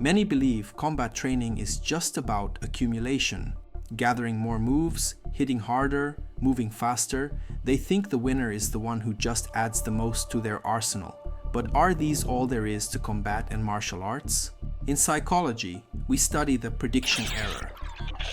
Many believe combat training is just about accumulation, gathering more moves, hitting harder, moving faster. They think the winner is the one who just adds the most to their arsenal. But are these all there is to combat and martial arts? In psychology, we study the prediction error.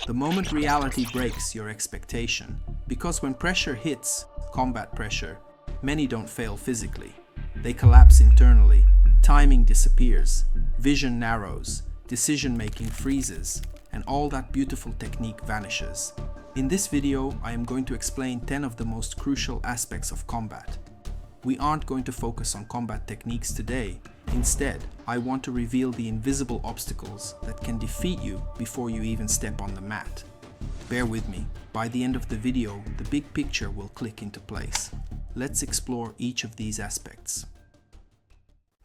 The moment reality breaks your expectation. Because when pressure hits, combat pressure, many don't fail physically. They collapse internally. Timing disappears. Vision narrows. Decision-making freezes. And all that beautiful technique vanishes. In this video, I am going to explain 10 of the most crucial aspects of combat. We aren't going to focus on combat techniques today. Instead, I want to reveal the invisible obstacles that can defeat you before you even step on the mat. Bear with me. By the end of the video, the big picture will click into place. Let's explore each of these aspects.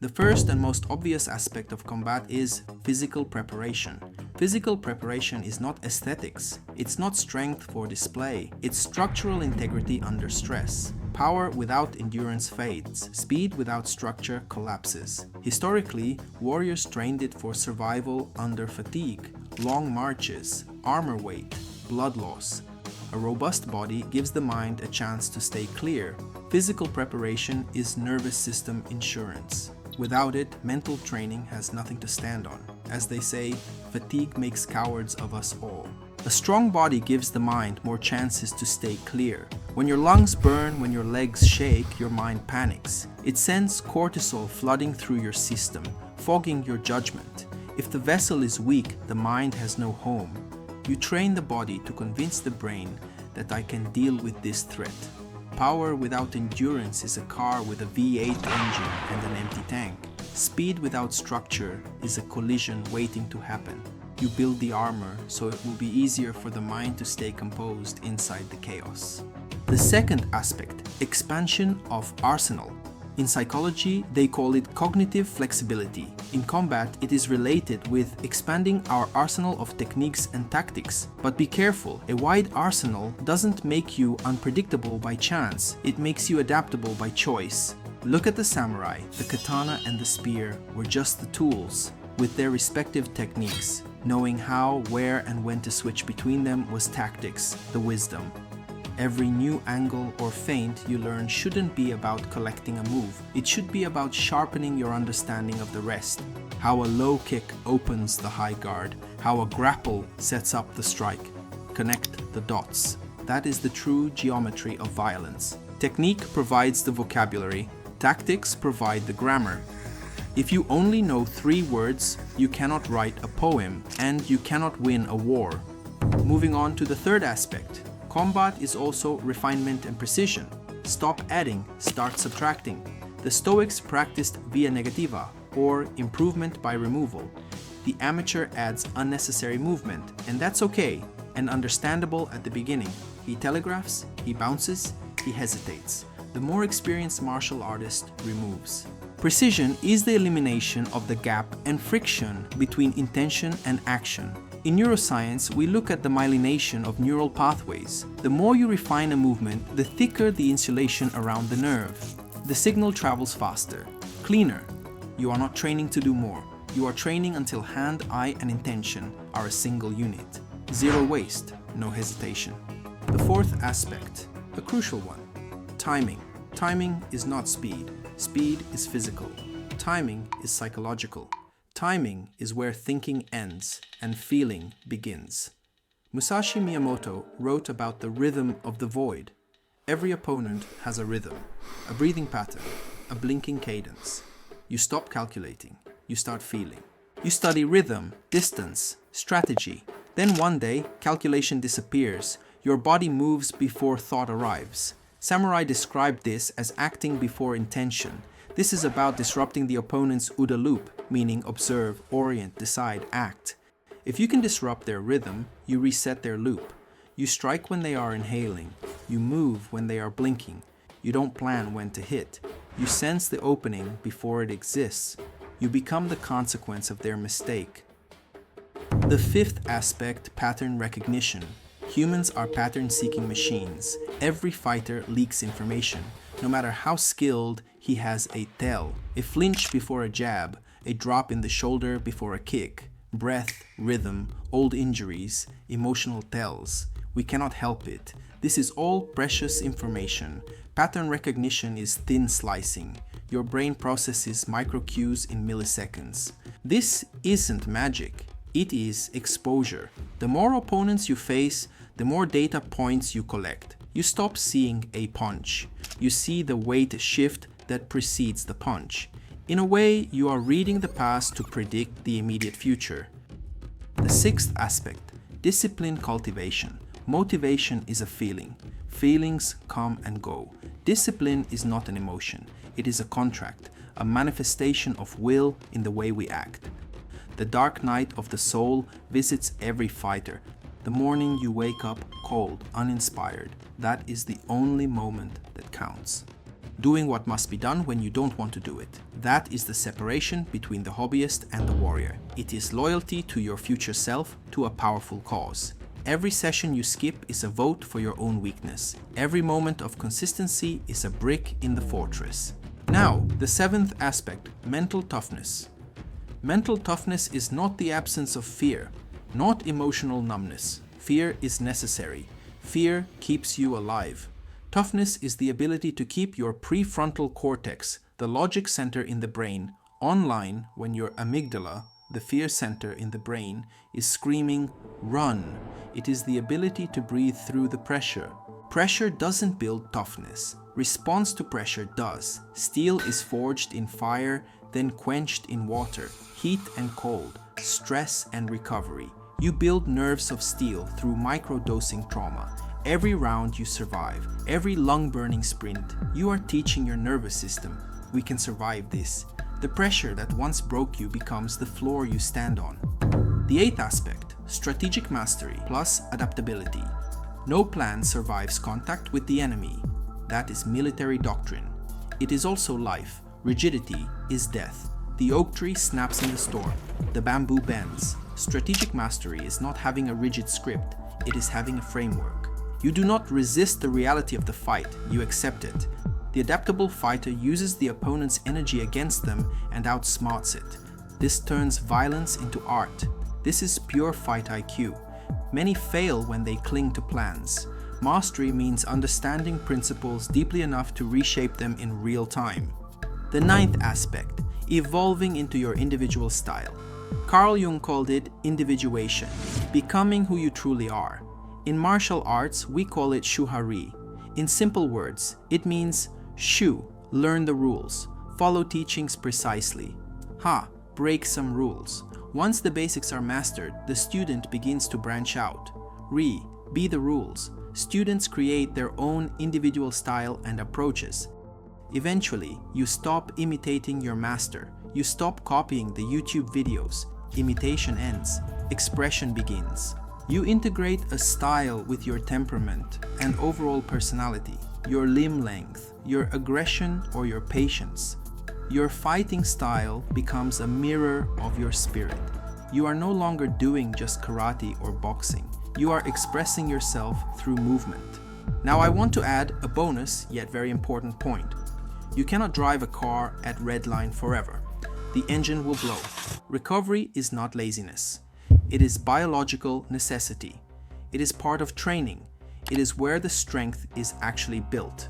The first and most obvious aspect of combat is physical preparation. Physical preparation is not aesthetics. It's not strength for display. It's structural integrity under stress. Power without endurance fades. Speed without structure collapses. Historically, warriors trained it for survival under fatigue, long marches, armor weight, blood loss. A robust body gives the mind a chance to stay clear. Physical preparation is nervous system insurance. Without it, mental training has nothing to stand on. As they say, fatigue makes cowards of us all. A strong body gives the mind more chances to stay clear. When your lungs burn, when your legs shake, your mind panics. It sends cortisol flooding through your system, fogging your judgment. If the vessel is weak, the mind has no home. You train the body to convince the brain that I can deal with this threat. Power without endurance is a car with a V8 engine and an empty tank. Speed without structure is a collision waiting to happen. You build the armor so it will be easier for the mind to stay composed inside the chaos. The second aspect, expansion of arsenal. In psychology, they call it cognitive flexibility. In combat, it is related with expanding our arsenal of techniques and tactics. But be careful, a wide arsenal doesn't make you unpredictable by chance, it makes you adaptable by choice. Look at the samurai. The katana and the spear were just the tools, with their respective techniques. Knowing how, where, and when to switch between them was tactics, the wisdom. Every new angle or feint you learn shouldn't be about collecting a move. It should be about sharpening your understanding of the rest. How a low kick opens the high guard. How a grapple sets up the strike. Connect the dots. That is the true geometry of violence. Technique provides the vocabulary. Tactics provide the grammar. If you only know 3 words, you cannot write a poem, and you cannot win a war. Moving on to the third aspect. Combat is also refinement and precision. Stop adding, start subtracting. The Stoics practiced via negativa, or improvement by removal. The amateur adds unnecessary movement, and that's okay and understandable at the beginning. He telegraphs, he bounces, he hesitates. The more experienced martial artist removes. Precision is the elimination of the gap and friction between intention and action. In neuroscience, we look at the myelination of neural pathways. The more you refine a movement, the thicker the insulation around the nerve. The signal travels faster, cleaner. You are not training to do more. You are training until hand, eye, and intention are a single unit. Zero waste, no hesitation. The fourth aspect, a crucial one, timing. Timing is not speed. Speed is physical. Timing is psychological. Timing is where thinking ends and feeling begins. Musashi Miyamoto wrote about the rhythm of the void. Every opponent has a rhythm, a breathing pattern, a blinking cadence. You stop calculating, you start feeling. You study rhythm, distance, strategy. Then one day, calculation disappears. Your body moves before thought arrives. Samurai described this as acting before intention. This is about disrupting the opponent's OODA loop, meaning observe, orient, decide, act. If you can disrupt their rhythm, you reset their loop. You strike when they are inhaling. You move when they are blinking. You don't plan when to hit. You sense the opening before it exists. You become the consequence of their mistake. The fifth aspect, pattern recognition. Humans are pattern-seeking machines. Every fighter leaks information. No matter how skilled, he has a tell, a flinch before a jab, a drop in the shoulder before a kick, breath, rhythm, old injuries, emotional tells. We cannot help it. This is all precious information. Pattern recognition is thin slicing. Your brain processes micro cues in milliseconds. This isn't magic. It is exposure. The more opponents you face, the more data points you collect. You stop seeing a punch. You see the weight shift that precedes the punch. In a way, you are reading the past to predict the immediate future. The sixth aspect, discipline cultivation. Motivation is a feeling. Feelings come and go. Discipline is not an emotion. It is a contract, a manifestation of will in the way we act. The dark night of the soul visits every fighter. The morning you wake up cold, uninspired, that is the only moment that counts. Doing what must be done when you don't want to do it. That is the separation between the hobbyist and the warrior. It is loyalty to your future self, to a powerful cause. Every session you skip is a vote for your own weakness. Every moment of consistency is a brick in the fortress. Now, the seventh aspect, mental toughness. Mental toughness is not the absence of fear, not emotional numbness. Fear is necessary. Fear keeps you alive. Toughness is the ability to keep your prefrontal cortex, the logic center in the brain, online when your amygdala, the fear center in the brain, is screaming, run. It is the ability to breathe through the pressure. Pressure doesn't build toughness. Response to pressure does. Steel is forged in fire, then quenched in water, heat and cold, stress and recovery. You build nerves of steel through microdosing trauma. Every round you survive, every lung-burning sprint, you are teaching your nervous system, we can survive this. The pressure that once broke you becomes the floor you stand on. The eighth aspect, strategic mastery plus adaptability. No plan survives contact with the enemy. That is military doctrine. It is also life. Rigidity is death. The oak tree snaps in the storm. The bamboo bends. Strategic mastery is not having a rigid script. It is having a framework. You do not resist the reality of the fight. You accept it. The adaptable fighter uses the opponent's energy against them and outsmarts it. This turns violence into art. This is pure fight IQ. Many fail when they cling to plans. Mastery means understanding principles deeply enough to reshape them in real time. The ninth aspect, evolving into your individual style. Carl Jung called it individuation, becoming who you truly are. In martial arts, we call it 𝙎𝙘𝙞𝙬. In simple words, it means 𝙎, learn the rules, follow teachings precisely. 𝙎, break some rules. Once the basics are mastered, the student begins to branch out. 𝙬, be the rules. Students create their own individual style and approaches. Eventually, you stop imitating your master. You stop copying the YouTube videos. Imitation ends. Expression begins. You integrate a style with your temperament and overall personality, your limb length, your aggression or your patience. Your fighting style becomes a mirror of your spirit. You are no longer doing just karate or boxing. You are expressing yourself through movement. Now I want to add a bonus yet very important point. You cannot drive a car at red line forever. The engine will blow. Recovery is not laziness. It is biological necessity. It is part of training. It is where the strength is actually built.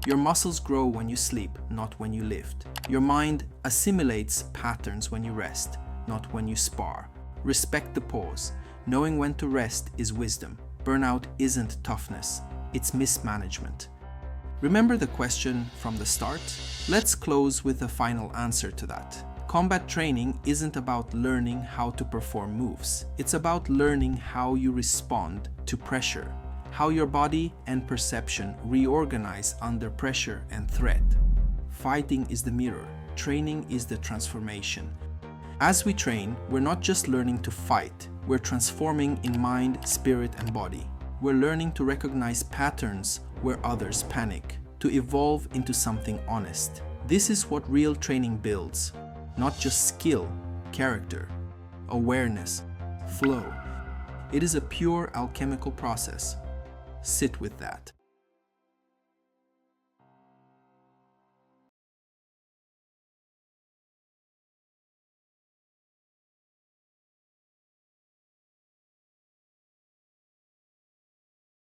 Your muscles grow when you sleep, not when you lift. Your mind assimilates patterns when you rest, not when you spar. Respect the pause. Knowing when to rest is wisdom. Burnout isn't toughness. It's mismanagement. Remember the question from the start? Let's close with a final answer to that. Combat training isn't about learning how to perform moves. It's about learning how you respond to pressure, how your body and perception reorganize under pressure and threat. Fighting is the mirror. Training is the transformation. As we train, we're not just learning to fight. We're transforming in mind, spirit, and body. We're learning to recognize patterns where others panic, to evolve into something honest. This is what real training builds. Not just skill, character, awareness, flow. It is a pure alchemical process. Sit with that.